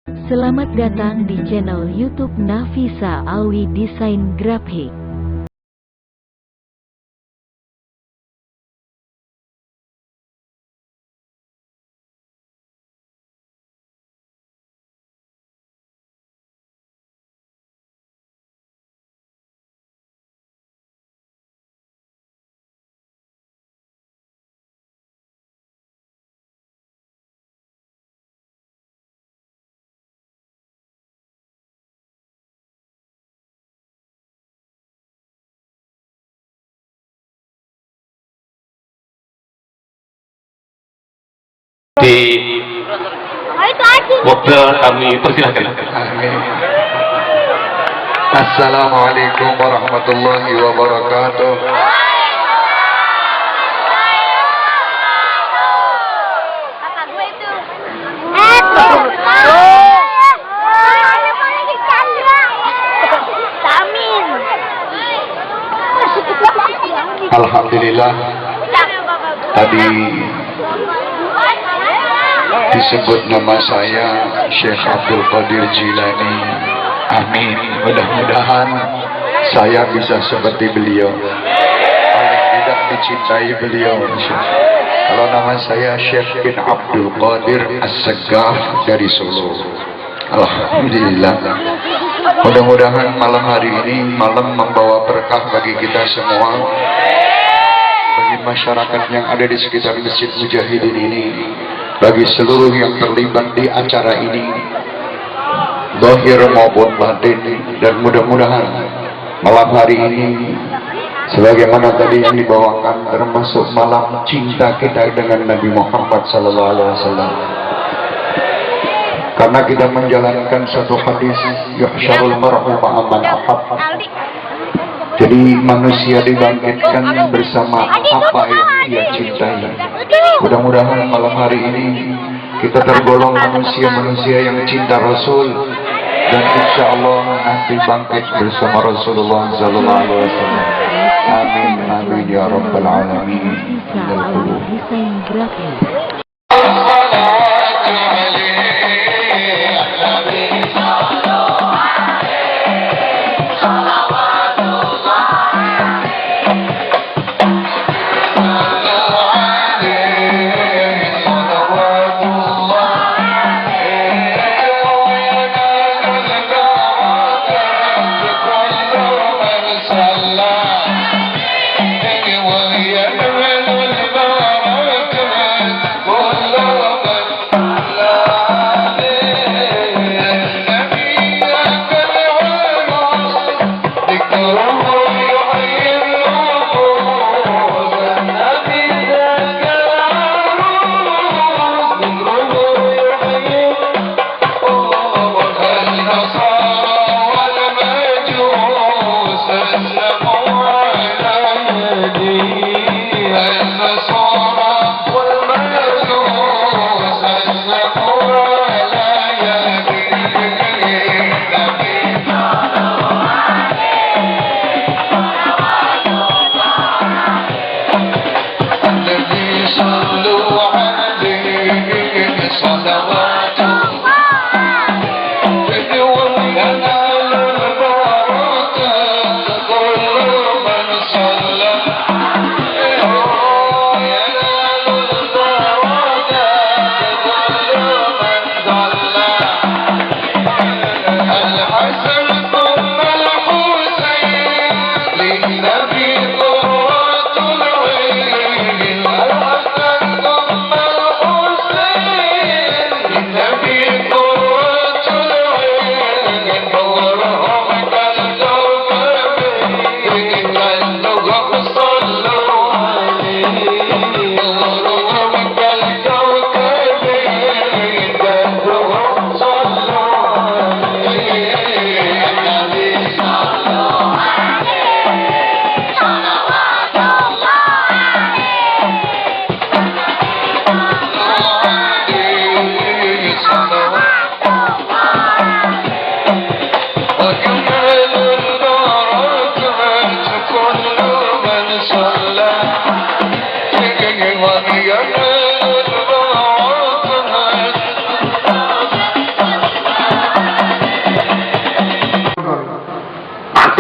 Selamat datang di channel YouTube Nafisa Alwi Desain Grafik. Di mobil kami persilahkan. Assalamualaikum warahmatullahi wabarakatuh. Kata gue itu. Samin. Alhamdulillah tadi disebut nama saya Syekh Abdul Qadir Jilani. Amin. Mudah-mudahan saya bisa seperti beliau. Paling tidak dicintai beliau. Kalau nama saya Syekh bin Abdul Qadir As-Saggaf dari Solo. Alhamdulillah. Mudah-mudahan malam hari ini malam membawa berkah bagi kita semua, bagi masyarakat yang ada di sekitar Masjid Mujahidin ini, bagi seluruh yang terlibat di acara ini, zahir maupun batin. Dan mudah-mudahan malam hari ini sebagaimana tadi yang dibawakan, termasuk malam cinta kita dengan Nabi Muhammad SAW. Karena kita menjalankan satu hadis, yuhsyarul mar'u ma'a man ahab. Jadi manusia dibangkitkan bersama apa yang dia cintai. Mudah-mudahan malam hari ini kita tergolong manusia-manusia yang cinta Rasul, dan insya Allah nanti bangkit bersama Rasulullah Sallallahu Alaihi Wasallam. Amin amin ya rabbal alamin. Nafisa Alwi Desain Grafik. Oh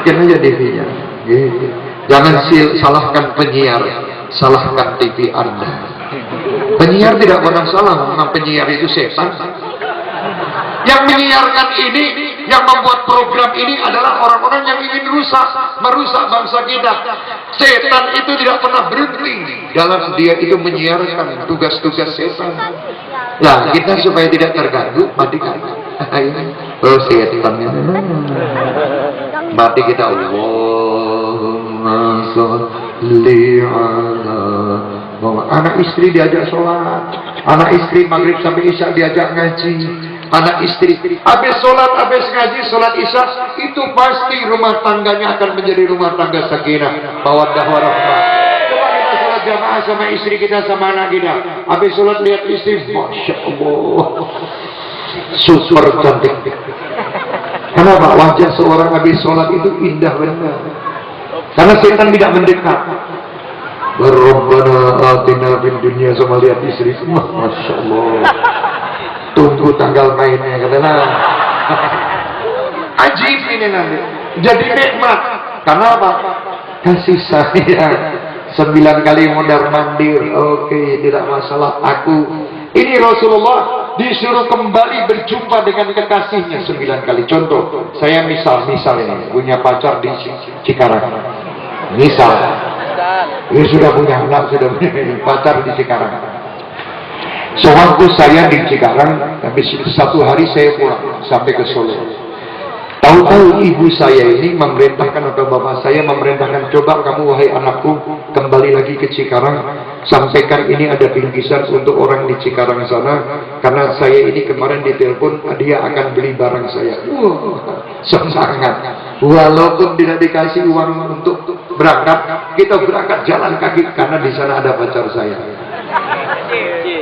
matikan aja TV-nya. Gitu. Jangan salahkan penyiar, salahkan TV Anda. Penyiar tidak pernah salah, memang penyiar itu setan. Yang menyiarkan ini, yang membuat program ini adalah orang-orang yang ingin merusak bangsa kita. Setan itu tidak pernah berhenti dalam dia itu menyiarkan tugas-tugas setan. Nah, kita supaya tidak terganggu, matikan. Oh, setan. Mati kita. Allahumma sholli ala. Anak istri diajak sholat, anak istri maghrib sampai isya diajak ngaji, anak istri habis sholat, habis ngaji, sholat isya, itu pasti rumah tangganya akan menjadi rumah tangga sakinah, mawaddah warahmah. Coba kita sholat jamaah sama istri kita, sama anak kita, habis sholat lihat istri, masya Allah, super cantik. Kenapa? Wajah seorang habis sholat itu indah benar, karena setan tidak mendekat. Rabbana atina fid dunya, sama lihat istri, masya Allah, tunggu tanggal mainnya katanya. Ajib ini nanti jadi nikmat. Karena apa? Kasih sayang 9 kali mondar mandir. Oke, tidak masalah. Aku ini Rasulullah disuruh kembali berjumpa dengan kekasihnya 9 kali. Contoh, saya misal ini punya pacar di Cikarang, misal. Dia sudah punya anak, sudah punya pacar di Cikarang. Sewaktu saya di Cikarang, habis 1 hari saya pulang sampai ke Solo. Tahu-tahu ibu saya ini memerintahkan, atau bapak saya memerintahkan, coba kamu wahai anakku kembali lagi ke Cikarang, sampaikan ini ada bingkisan untuk orang di Cikarang sana, karena saya ini kemarin ditelepon dia akan beli barang saya. Semangat. Walaupun tidak dikasih uang untuk berangkat, kita berangkat jalan kaki karena di sana ada pacar saya.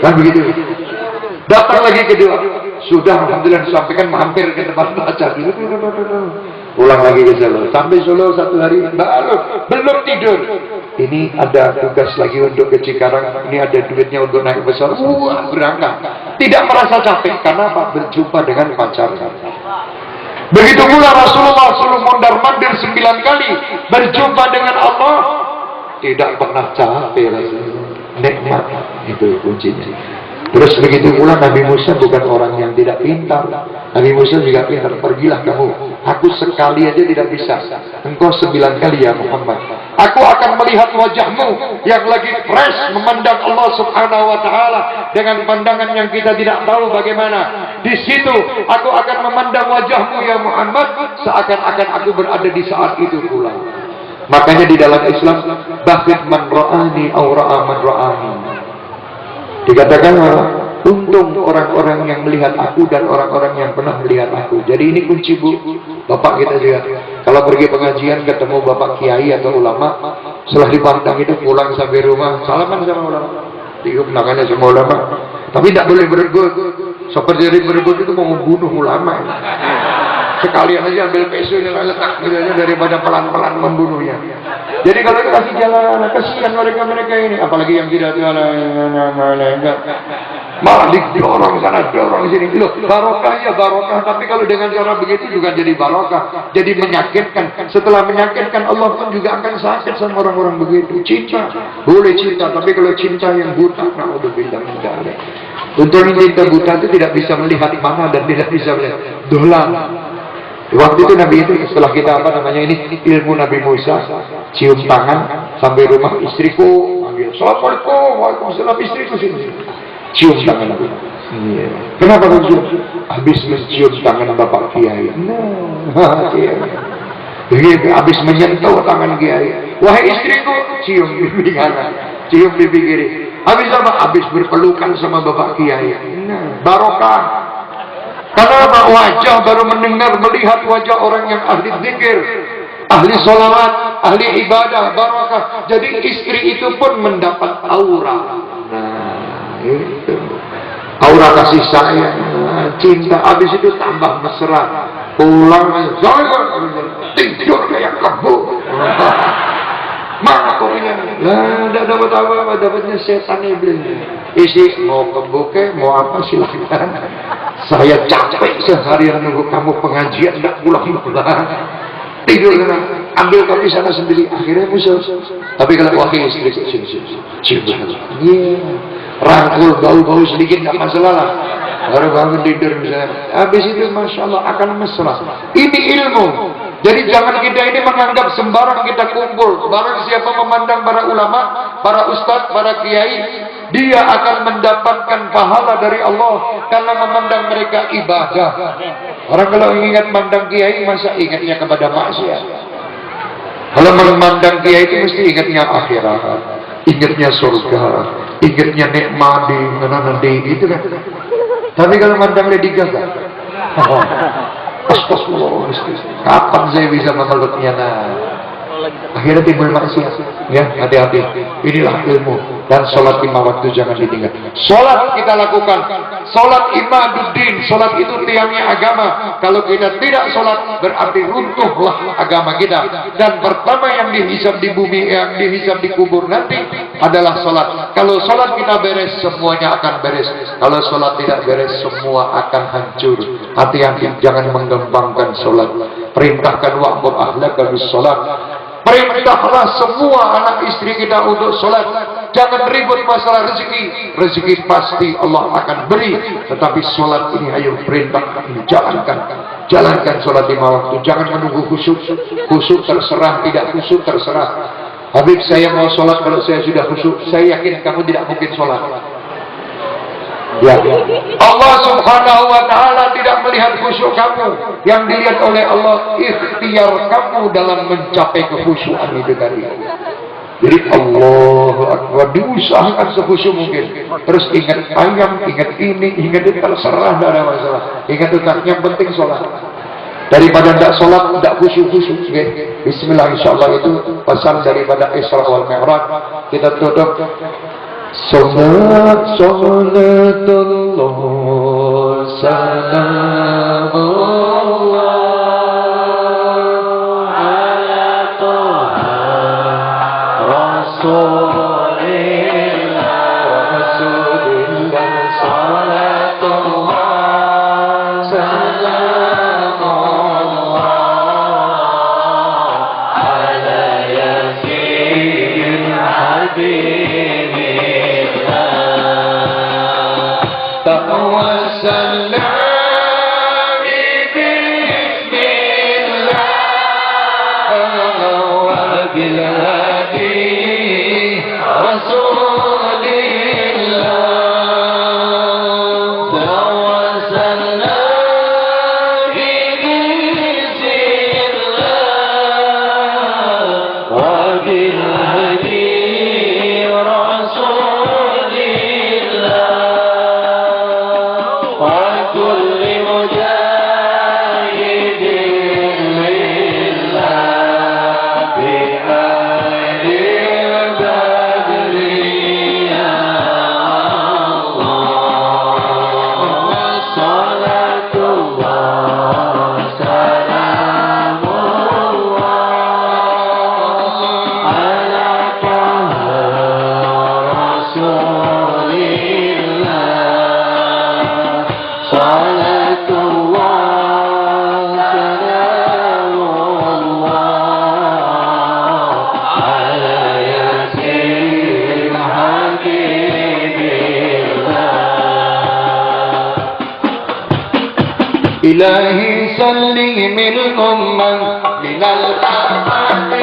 Kan begitu. Datang lagi kedua, sudah alhamdulillah disampaikan, mampir ke tempat pacar. Pulang lagi ke Solo. Sampai Solo 1 hari, belum tidur. Ini ada tugas lagi untuk ke Cikarang. Ini ada duitnya untuk naik pesawat. Wah, berangkat. Tidak merasa capek karena apa? Berjumpa dengan pacar. Begitu pula Rasulullah suruh mondar mandir 9 kali berjumpa dengan Allah, tidak pernah capek Rasulullah. Nikmat itu kuncinya. Terus begitu pula Nabi Musa bukan orang yang tidak pintar. Nabi Musa juga pintar. Pergilah kamu, aku sekali aja tidak bisa, engkau 9 kali ya Muhammad. Aku akan melihat wajahmu yang lagi fresh memandang Allah Subhanahu wa Ta'ala dengan pandangan yang kita tidak tahu bagaimana. Di situ aku akan memandang wajahmu ya Muhammad, seakan-akan aku berada di saat itu pula. Makanya di dalam Islam, bahkan man ra'ani aw ra'a man ra'ani, dikatakan untung orang-orang yang melihat aku dan orang-orang yang pernah melihat aku. Jadi ini kunci bu, bapak kita juga. Kalau pergi pengajian ketemu bapak kiai atau ulama, setelah dipantang itu pulang sampai rumah salaman sama ulama, tiup tangannya sama ulama. Tapi tidak boleh berebut. Seperti dari berebut itu mau membunuh ulama. Sekalian aja ambil pesunya letak gitu daripada pelan-pelan membunuhnya. Jadi kalau kasih jalan, kasihan mereka ini, apalagi yang tidak malah didorong sana, dorong sini. Loh, barokah ya barokah, tapi kalau dengan cara begitu juga jadi barokah, jadi menyakitkan. Setelah menyakitkan, Allah pun juga akan sakit sama orang-orang begitu. Cinta, boleh cinta, tapi kalau cinta yang buta, naudzubillah min dzalik. Untuk cinta buta itu tidak bisa melihat mana dan tidak bisa melihat dolan. Waktu itu Nabi itu setelah kita ini ilmu Nabi Musa, cium tangan sampai rumah istriku, panggil Assalamualaikum, waalaikumsalam, istriku sini, cium tangan Nabi. Kenapa begitu? Habis mencium tangan bapak kiai. Begitu habis menyentuh tangan kiai, wahai istriku, cium pipi kanan, cium pipi kiri. Habis apa? Habis berpelukan sama bapak kiai. Barokah. Karena wajah baru mendengar, melihat wajah orang yang ahli zikir, ahli sholawat, ahli ibadah, barakah. Jadi istri itu pun mendapat aura. Nah, itu aura kasih sayang, cinta. Habis itu tambah mesra. Pulang, tidur kayak kebo. Mana kopinya? Lah, tidak dapat apa-apa, dapatnya setan iblis. Isi mau kebuke, mau apa silakan. Saya capek seharian nunggu kamu pengajian, tidak pulang-pulang. tidur sana, ambil kopi sana sendiri, akhirnya musuh. Tapi kalau wakil istri cium, rangkul bau-bau sedikit nggak masalah lah. Baru bangun tidur misalnya, habis itu masya Allah akan mesra. Ini ilmu. Jadi jangan kita ini menganggap sembarang kita kumpul. Barang siapa memandang para ulama, para ustadz, para kiai, dia akan mendapatkan pahala dari Allah karena memandang mereka ibadah. Orang kalau ingat mandang kiai, masa ingatnya kepada maksiat? Kalau memandang kiai itu mesti ingatnya akhirat, ingatnya surga, ingatnya nikmat di mana itu kan. Tapi kalau mandang Lady Gaga, astagfirullah, kapan saya bisa memeluknya? Akhirnya timbul maksiat. Ya, hati-hati. Inilah ilmu. Dan sholat 5 waktu jangan ditinggal. Sholat kita lakukan. Sholat imaduddin. Sholat itu tiangnya agama. Kalau kita tidak sholat, berarti runtuhlah agama kita. Dan pertama yang dihisab di bumi, yang dihisab di kubur nanti adalah sholat. Kalau sholat kita beres, semuanya akan beres. Kalau sholat tidak beres, semua akan hancur. Hati-hati, jangan menggembangkan sholat. Perintahkan wa'mur ahlaka bis sholat. Perintahlah semua anak istri kita untuk sholat. Jangan ribut masalah rezeki. Rezeki pasti Allah akan beri. Tetapi sholat ini ayo perintah ini jalankan. Jalankan sholat 5 waktu. Jangan menunggu khusyuk. Khusyuk terserah, tidak khusyuk terserah. Habib, saya mau sholat kalau saya sudah khusyuk. Saya yakin kamu tidak mungkin sholat. Ya. Allah subhanahu wa ta'ala tidak melihat khusyuk kamu. Yang dilihat oleh Allah ikhtiar kamu dalam mencapai kekhusyukan itu tadi. Jadi Allahu Akbar, diusahakan sekhusyuk mungkin. Terus ingat ayam, ingat ini, ingat itu, terserah, tidak ada masalah. Ingat itu, yang penting sholat. Daripada tidak sholat, tidak khusyuk-khusyuk. Bismillah, insyaAllah itu pesan daripada Isra wal Mi'raj. Kita tutup. Salat salatullah salamullah ala Taha Rasulillah salatullah salamullah ala yasin habib. إلهي سلم الأمة من الآفات